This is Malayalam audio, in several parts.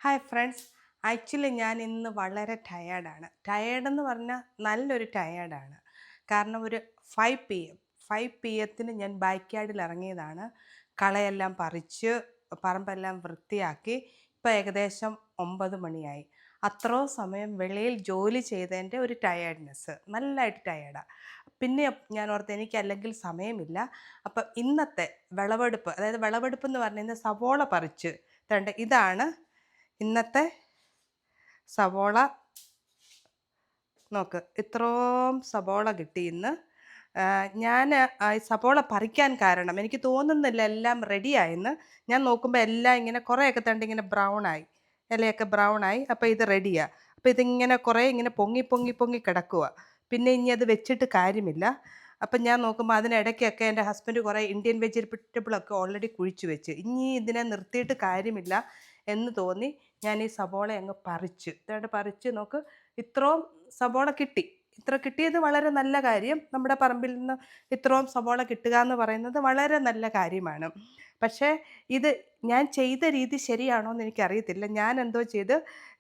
Hi friends. ആക്ച്വലി ഞാൻ ഇന്ന് വളരെ ടയേർഡാണ്. ടയേർഡെന്ന് പറഞ്ഞാൽ നല്ലൊരു ടയേർഡാണ്. കാരണം ഒരു 5 PM 5 PM ഞാൻ ബാക്ക് യാർഡിൽ ഇറങ്ങിയതാണ്. കളയെല്ലാം പറിച്ച് പറമ്പെല്ലാം വൃത്തിയാക്കി. ഇപ്പോൾ ഏകദേശം 9 മണിയായി. അത്രയും സമയം വെളിയിൽ ജോലി ചെയ്തതിൻ്റെ ഒരു ടയേർഡ്നെസ്. നല്ലതായിട്ട് ടയേർഡാണ്. പിന്നെ ഞാൻ ഓർത്ത് എനിക്കല്ലെങ്കിൽ സമയമില്ല. അപ്പം ഇന്നത്തെ വിളവെടുപ്പ്, അതായത് വിളവെടുപ്പ് എന്ന് പറഞ്ഞാൽ സവോള പറിച്ച് തണ്ട് ഇതാണ് ഇന്നത്തെ സവോള. നോക്ക്, ഇത്രയും സവോള കിട്ടി ഇന്ന്. ഞാൻ ഈ സവോള പറിക്കാൻ കാരണം എനിക്ക് തോന്നുന്നില്ല എല്ലാം റെഡിയായെന്ന്. ഞാൻ നോക്കുമ്പോൾ എല്ലാം ഇങ്ങനെ കുറേയൊക്കെ തണ്ട് ഇങ്ങനെ ബ്രൗണായി, ഇലയൊക്കെ ബ്രൗണായി. അപ്പോൾ ഇത് റെഡിയാണ്. അപ്പോൾ ഇതിങ്ങനെ കുറേ ഇങ്ങനെ പൊങ്ങി പൊങ്ങി പൊങ്ങി കിടക്കുക. പിന്നെ ഇനി അത് വെച്ചിട്ട് കാര്യമില്ല. അപ്പം ഞാൻ നോക്കുമ്പോൾ അതിനിടയ്ക്കൊക്കെ എൻ്റെ ഹസ്ബൻഡ് കുറേ ഇന്ത്യൻ വെജിറ്റബിളൊക്കെ ഓൾറെഡി കുഴിച്ച് വെച്ച്. ഇനി ഇതിനെ നിർത്തിയിട്ട് കാര്യമില്ല എന്ന് തോന്നി ഞാൻ ഈ സവോള അങ്ങ് പറിച്ച്. ഇതായിട്ട് പറിച്ച് നോക്ക്, ഇത്രയും സവോള കിട്ടി. ഇത്ര കിട്ടിയത് വളരെ നല്ല കാര്യം. നമ്മുടെ പറമ്പിൽ നിന്ന് ഇത്രയും സവോള കിട്ടുക എന്ന് പറയുന്നത് വളരെ നല്ല കാര്യമാണ്. പക്ഷേ ഇത് ഞാൻ ചെയ്ത രീതി ശരിയാണോ എന്ന് എനിക്കറിയത്തില്ല. ഞാൻ എന്തോ ചെയ്ത്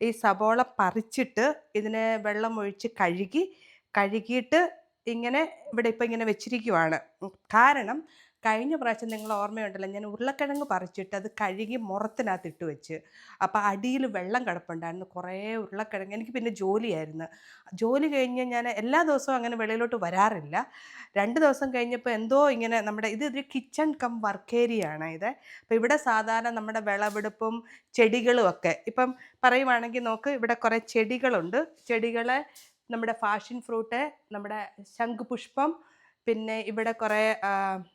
ഈ സവോള പറിച്ചിട്ട് ഇതിനെ വെള്ളം ഒഴിച്ച് കഴുകിയിട്ട് ഇങ്ങനെ ഇവിടെ ഇപ്പം ഇങ്ങനെ വെച്ചിരിക്കുവാണ്. കാരണം കഴിഞ്ഞ പ്രാവശ്യം നിങ്ങൾ ഓർമ്മയുണ്ടല്ലോ, ഞാൻ ഉരുളക്കിഴങ്ങ് പറിച്ചിട്ട് അത് കഴുകി മുറത്തിനകത്ത് ഇട്ട് വെച്ച്. അപ്പോൾ അടിയിൽ വെള്ളം കിടപ്പുണ്ടായിരുന്നു. കുറേ ഉരുളക്കിഴങ്ങ്. എനിക്ക് പിന്നെ ജോലിയായിരുന്നു. ജോലി കഴിഞ്ഞ് ഞാൻ എല്ലാ ദിവസവും അങ്ങനെ വെളിയിലോട്ട് വരാറില്ല. 2 ദിവസം കഴിഞ്ഞപ്പോൾ എന്തോ ഇങ്ങനെ നമ്മുടെ ഇതൊരു കിച്ചൺ കം വർക്ക് ഏരിയ ആണ് ഇത്. അപ്പോൾ ഇവിടെ സാധാരണ നമ്മുടെ വിളവെടുപ്പും ചെടികളും ഒക്കെ ഇപ്പം പറയുവാണെങ്കിൽ നോക്ക്, ഇവിടെ കുറേ ചെടികളുണ്ട്. ചെടികളെ നമ്മുടെ ഫാഷൻ ഫ്രൂട്ട്, നമ്മുടെ ശംഖുപുഷ്പം, പിന്നെ ഇവിടെ കുറേ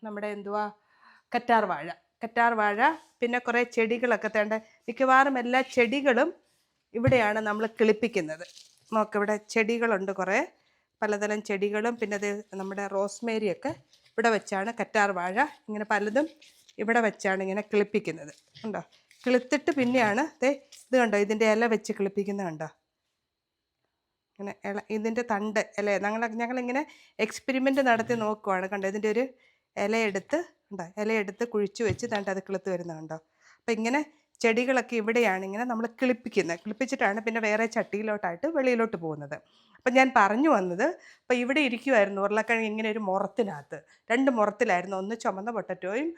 നമ്മുടെ എന്തുവാ കറ്റാർ വാഴ, പിന്നെ കുറേ ചെടികളൊക്കെ തേണ്ട. മിക്കവാറും എല്ലാ ചെടികളും ഇവിടെയാണ് നമ്മൾ കിളിപ്പിക്കുന്നത്. നോക്കിവിടെ ചെടികളുണ്ട് കുറേ, പലതരം ചെടികളും. പിന്നെ അത് നമ്മുടെ റോസ്മേരിയൊക്കെ ഇവിടെ വെച്ചാണ്, കറ്റാർ വാഴ ഇങ്ങനെ പലതും ഇവിടെ വെച്ചാണ് ഇങ്ങനെ കിളിപ്പിക്കുന്നത്. കണ്ടോ? കിളുത്തിട്ട് പിന്നെയാണ് ഇത് കണ്ടോ, ഇതിൻ്റെ ഇല വെച്ച് കിളിപ്പിക്കുന്നത് കണ്ടോ? ഇങ്ങനെ ഇതിൻ്റെ തണ്ട് ഇല ഞങ്ങളിങ്ങനെ എക്സ്പെരിമെൻ്റ് നടത്തി നോക്കുവാണ്. കണ്ടോ, ഇതിൻ്റെ ഒരു ഇലയെടുത്ത് കുഴിച്ച് വെച്ച് തണ്ട് അത് കിളുത്ത് വരുന്നത് കണ്ടോ? അപ്പം ഇങ്ങനെ ചെടികളൊക്കെ ഇവിടെയാണ് ഇങ്ങനെ നമ്മൾ കിളിപ്പിച്ചിട്ടാണ് പിന്നെ വേറെ ചട്ടിയിലോട്ടായിട്ട് വെളിയിലോട്ട് പോകുന്നത്. അപ്പം ഞാൻ പറഞ്ഞു വന്നത്, അപ്പം ഇവിടെ ഇരിക്കുമായിരുന്നു ഉരുളക്കിഴങ്ങ് ഇങ്ങനെ ഒരു മുറത്തിനകത്ത്. 2 മുറത്തിലായിരുന്നു. ഒന്ന് ചുമന്ന പൊട്ടറ്റോയും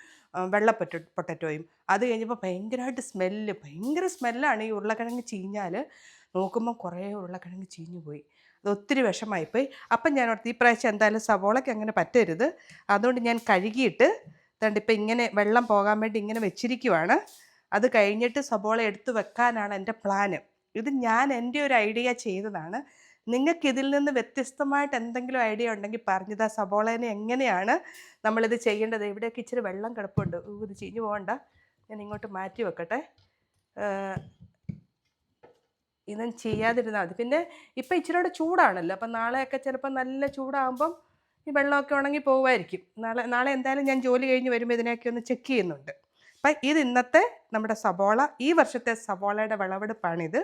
വെള്ള പൊട്ടറ്റോയും. അത് കഴിഞ്ഞപ്പോൾ ഭയങ്കര സ്മെല്ലാണ് ഈ ഉരുളക്കിഴങ്ങ് ചീഞ്ഞാൽ. നോക്കുമ്പോൾ കുറേ ഉരുളക്കിഴങ്ങ് ചീഞ്ഞു പോയി. അത് ഒത്തിരി വിഷമായിപ്പോയി. അപ്പം ഞാൻ ഓർത്ത് ഈ പ്രാവശ്യം എന്തായാലും സവോളയ്ക്ക് അങ്ങനെ പറ്റരുത്. അതുകൊണ്ട് ഞാൻ കഴുകിയിട്ട് ഇപ്പം ഇങ്ങനെ വെള്ളം പോകാൻ വേണ്ടി ഇങ്ങനെ വെച്ചിരിക്കുവാണ്. അത് കഴിഞ്ഞിട്ട് സവോള എടുത്ത് വെക്കാനാണ് എൻ്റെ പ്ലാന്. ഇത് ഞാൻ എൻ്റെ ഒരു ഐഡിയ ചെയ്തതാണ്. നിങ്ങൾക്ക് ഇതിൽ നിന്ന് വ്യത്യസ്തമായിട്ട് എന്തെങ്കിലും ഐഡിയ ഉണ്ടെങ്കിൽ പറഞ്ഞതാ. സവോളേനെ എങ്ങനെയാണ് നമ്മളിത് ചെയ്യേണ്ടത്? ഇവിടെയൊക്കെ ഇച്ചിരി വെള്ളം കിടപ്പുണ്ട്. ഇത് ചീഞ്ഞു പോകണ്ട, ഞാൻ ഇങ്ങോട്ട് മാറ്റി വെക്കട്ടെ. ഇതും ചെയ്യാതിരുന്നാൽ മതി. പിന്നെ ഇപ്പം ഇച്ചിരിയോടെ ചൂടാണല്ലോ, അപ്പം നാളെയൊക്കെ ചിലപ്പോൾ നല്ല ചൂടാകുമ്പം ഈ വെള്ളമൊക്കെ ഉണങ്ങി പോകുമായിരിക്കും. നാളെ എന്തായാലും ഞാൻ ജോലി കഴിഞ്ഞ് വരുമ്പോൾ ഇതിനെയൊക്കെ ഒന്ന് ചെക്ക് ചെയ്യുന്നുണ്ട്. അപ്പം ഇത് ഇന്നത്തെ നമ്മുടെ സവോള, ഈ വർഷത്തെ സവോളയുടെ വിളവെടുപ്പാണിത്.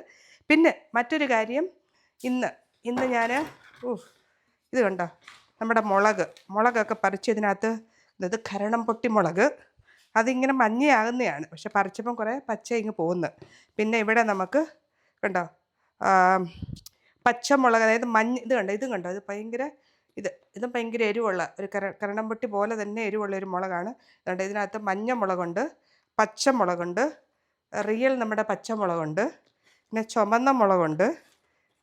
പിന്നെ മറ്റൊരു കാര്യം, ഇന്ന് ഞാൻ ഇത് കണ്ടോ, നമ്മുടെ മുളകൊക്കെ പറിച്ച് ഇതിനകത്ത്, ഇത് കരണം പൊട്ടി മുളക്. അതിങ്ങനെ മഞ്ഞയാകുന്നതാണ്, പക്ഷെ പറിച്ചപ്പം കുറേ പച്ച ഇങ്ങ് പോകുന്നു. പിന്നെ ഇവിടെ നമുക്ക് കണ്ടോ പച്ചമുളക്, അതായത് ഇതും കണ്ടോ, ഇതും ഭയങ്കര എരിവുള്ള ഒരു കരണംപൊട്ടി പോലെ തന്നെ എരിവുള്ള ഒരു മുളകാണ്. അതുകൊണ്ട് ഇതിനകത്ത് മഞ്ഞമുളകുണ്ട്, പച്ചമുളകുണ്ട്, റിയൽ നമ്മുടെ പച്ചമുളകുണ്ട്, പിന്നെ ചുമന്ന മുളകുണ്ട്,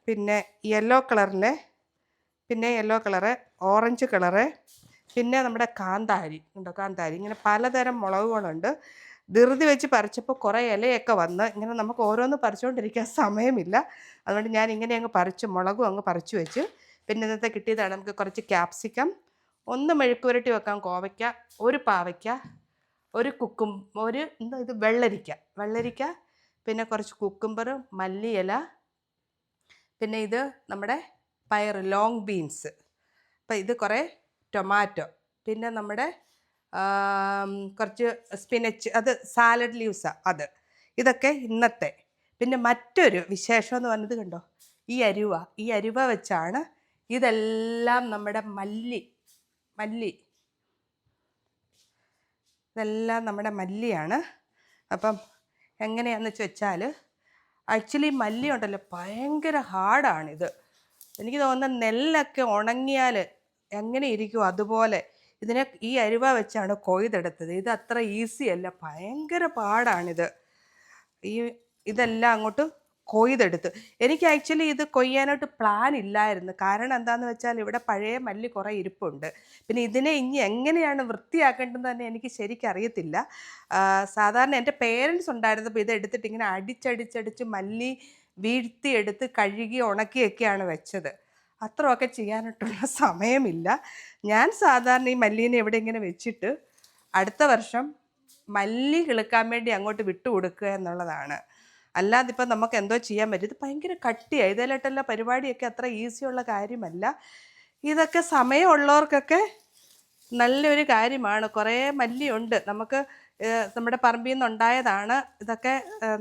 പിന്നെ യെല്ലോ കളറ്, ഓറഞ്ച് കളറ്, പിന്നെ നമ്മുടെ കാന്താരി ഉണ്ടോ, കാന്താരി. ഇങ്ങനെ പലതരം മുളകുകളുണ്ട്. ധൃതി വെച്ച് പറിച്ചപ്പോൾ കുറേ ഇലയൊക്കെ വന്ന് ഇങ്ങനെ നമുക്ക് ഓരോന്ന് പറിച്ചുകൊണ്ടിരിക്കാൻ സമയമില്ല. അതുകൊണ്ട് ഞാൻ ഇങ്ങനെ അങ്ങ് മുളകും അങ്ങ് പറിച്ചു വെച്ച്. പിന്നെ ഇന്നത്തെ കിട്ടിയതാണ് നമുക്ക് കുറച്ച് ക്യാപ്സിക്കം, 1 മെഴുക്ക് പുരട്ടി വെക്കാൻ കോവയ്ക്ക, 1 പാവയ്ക്ക, ഇത് വെള്ളരിക്ക, പിന്നെ കുറച്ച് കുക്കുംബർ, മല്ലിയില, പിന്നെ ഇത് നമ്മുടെ പയർ, ലോങ് ബീൻസ്. അപ്പം ഇത് കുറേ ടൊമാറ്റോ, പിന്നെ നമ്മുടെ കുറച്ച് സ്പിനച്ച്, അത് സാലഡ് ലീവ്സാണ് ഇതൊക്കെ ഇന്നത്തെ. പിന്നെ മറ്റൊരു വിശേഷം എന്ന് പറഞ്ഞത് കണ്ടോ, ഈ അരുവ വെച്ചാണ് ഇതെല്ലാം നമ്മുടെ മല്ലി ഇതെല്ലാം നമ്മുടെ മല്ലിയാണ്. അപ്പം എങ്ങനെയാണെന്ന് വെച്ചാൽ ആക്ച്വലി മല്ലി ഉണ്ടല്ലോ ഭയങ്കര ഹാർഡാണിത്. എനിക്ക് തോന്നുന്നത് നെല്ലൊക്കെ ഉണങ്ങിയാൽ എങ്ങനെ ഇരിക്കും അതുപോലെ ഇതിനെ ഈ അരുവ വെച്ചാണ് കൊയ്തെടുത്തത്. ഇത് അത്ര ഈസി അല്ല, ഭയങ്കര പാടാണിത്. ഈ ഇതെല്ലാം അങ്ങോട്ട് കൊയ്തെടുത്ത്. എനിക്ക് ആക്ച്വലി ഇത് കൊയ്യാനായിട്ട് പ്ലാൻ ഇല്ലായിരുന്നു. കാരണം എന്താണെന്ന് വെച്ചാൽ ഇവിടെ പഴയ മല്ലി കുറേ ഇരിപ്പുണ്ട്. പിന്നെ ഇതിനെ ഇനി എങ്ങനെയാണ് വൃത്തിയാക്കേണ്ടതെന്ന് തന്നെ എനിക്ക് ശരിക്കറിയത്തില്ല. സാധാരണ എൻ്റെ പേരൻസ് ഉണ്ടായിരുന്നപ്പോൾ ഇത് എടുത്തിട്ട് ഇങ്ങനെ അടിച്ചടിച്ചടിച്ച് മല്ലി വീഴ്ത്തിയെടുത്ത് കഴുകി ഉണക്കിയൊക്കെയാണ് വെച്ചത്. അത്രയൊക്കെ ചെയ്യാനായിട്ടുള്ള സമയമില്ല. ഞാൻ സാധാരണ ഈ മല്ലീനെ ഇവിടെ ഇങ്ങനെ വെച്ചിട്ട് അടുത്ത വർഷം മല്ലി കിളുക്കാൻ വേണ്ടി അങ്ങോട്ട് വിട്ടു കൊടുക്കുക എന്നുള്ളതാണ്. അല്ലാതെ ഇപ്പം നമുക്ക് എന്തോ ചെയ്യാൻ പറ്റും. ഇത് ഭയങ്കര കട്ടിയാണ്. ഇതിലായിട്ടുള്ള പരിപാടിയൊക്കെ അത്ര ഈസിയുള്ള കാര്യമല്ല. ഇതൊക്കെ സമയമുള്ളവർക്കൊക്കെ നല്ലൊരു കാര്യമാണ്. കുറേ മല്ലിയുണ്ട് നമുക്ക്, നമ്മുടെ പറമ്പിൽ നിന്നുണ്ടായതാണ്. ഇതൊക്കെ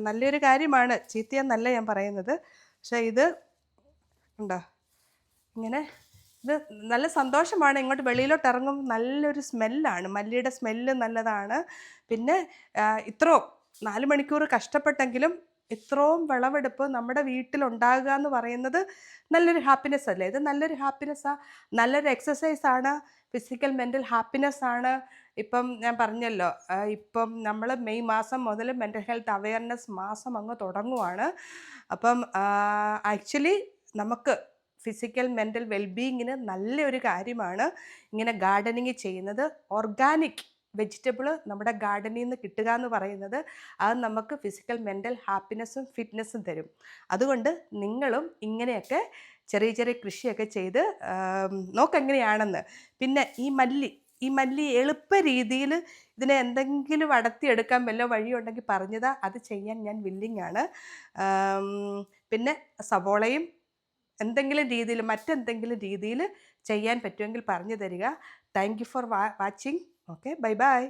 നല്ലൊരു കാര്യമാണ്, ചീത്തയെന്നല്ല ഞാൻ പറയുന്നത്. പക്ഷേ ഇത് ഉണ്ടോ ഇങ്ങനെ, ഇത് നല്ല സന്തോഷമാണ്. ഇങ്ങോട്ട് വെളിയിലോട്ട് ഇറങ്ങും നല്ലൊരു സ്മെല്ലാണ്, മല്ലിയുടെ സ്മെല്ല് നല്ലതാണ്. പിന്നെ ഇത്രയും 4 മണിക്കൂർ കഷ്ടപ്പെട്ടെങ്കിലും ഇത്രയും വിളവെടുപ്പ് നമ്മുടെ വീട്ടിലുണ്ടാകുക എന്ന് പറയുന്നത് നല്ലൊരു ഹാപ്പിനെസ് അല്ലേ? ഇത് നല്ലൊരു ഹാപ്പിനെസ്സാണ്, നല്ലൊരു എക്സസൈസാണ്, ഫിസിക്കൽ മെൻ്റൽ ഹാപ്പിനെസ്സാണ്. ഇപ്പം ഞാൻ പറഞ്ഞല്ലോ, ഇപ്പം നമ്മൾ മെയ് മാസം മുതൽ മെൻ്റൽ ഹെൽത്ത് അവയർനെസ് മാസം അങ്ങ് തുടങ്ങുവാണ്. അപ്പം ആക്ച്വലി നമുക്ക് ഫിസിക്കൽ മെൻ്റൽ വെൽബീയിങ്ങിന് നല്ലൊരു കാര്യമാണ് ഇങ്ങനെ ഗാർഡനിങ് ചെയ്യുന്നത്. ഓർഗാനിക് വെജിറ്റബിൾ നമ്മുടെ ഗാർഡനിൽ നിന്ന് കിട്ടുക എന്ന് പറയുന്നത് അത് നമുക്ക് ഫിസിക്കൽ മെൻ്റൽ ഹാപ്പിനെസ്സും ഫിറ്റ്നസ്സും തരും. അതുകൊണ്ട് നിങ്ങളും ഇങ്ങനെയൊക്കെ ചെറിയ ചെറിയ കൃഷിയൊക്കെ ചെയ്ത് നോക്കെങ്ങനെയാണെന്ന്. പിന്നെ ഈ മല്ലി എളുപ്പ രീതിയിൽ ഇതിനെ എന്തെങ്കിലും അടർത്തിയെടുക്കാൻ വല്ല വഴിയുണ്ടെങ്കിൽ പറഞ്ഞതാ, അത് ചെയ്യാൻ ഞാൻ വില്ലിങ് ആണ്. പിന്നെ സവോളയും എന്തെങ്കിലും രീതിയിൽ മറ്റെന്തെങ്കിലും രീതിയിൽ ചെയ്യാൻ പറ്റുമെങ്കിൽ പറഞ്ഞു തരിക. Thank you for watching. Okay, bye bye.